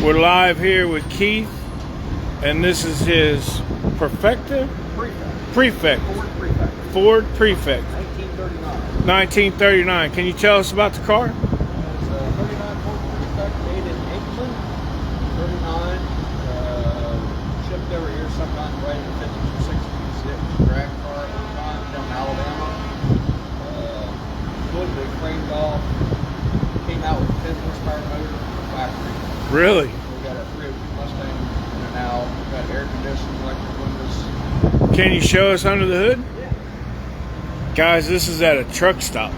We're live here with Keith, and this is his Perfecta? Prefect. Ford Prefect. 1939. Can you tell us about the car? It's a 39 Ford Prefect made in England. 39, shipped over here sometime right in the 50s or 60s. It was a drag car at one time from Alabama. A little bit craned off. Came out with a 10 horsepower motor from the factory. Really? We got a 302 Mustang in and out. We got air conditioning, electric windows. Can you show us under the hood? Yeah. Guys, this is at a truck stop.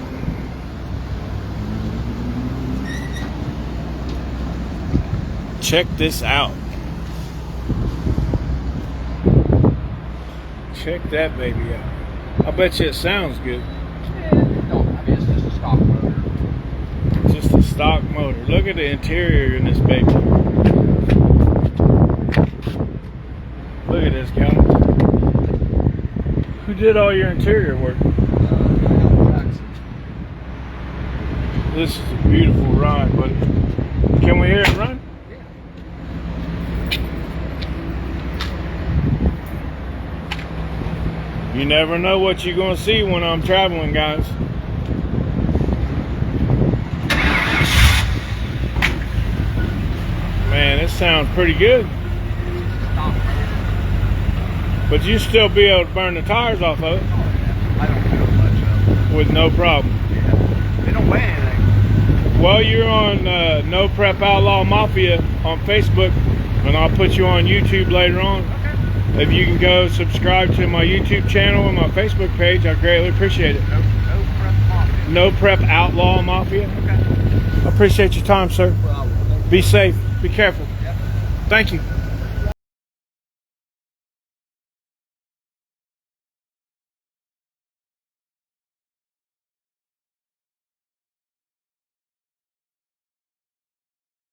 Check this out. Check that baby out. I bet you it sounds good. No, I mean, it's just a stock motor. Just a stock motor. Look at the interior in this baby. Look at this, guys. Who did all your interior work? This is a beautiful ride, buddy. Can we hear it run? You never know what you're going to see when I'm traveling, guys. Man, it sounds pretty good. But you still be able to burn the tires off of it. I don't feel much of it. With no problem. Yeah. They don't weigh anything. Well, you're on No Prep Outlaw Mafia on Facebook, and I'll put you on YouTube later on. Okay. If you can go subscribe to my YouTube channel and my Facebook page, I greatly appreciate it. No Prep Mafia. No Prep Outlaw Mafia. Okay. I appreciate your time, sir. No problem. Be safe. Be careful. Yep. Thank you.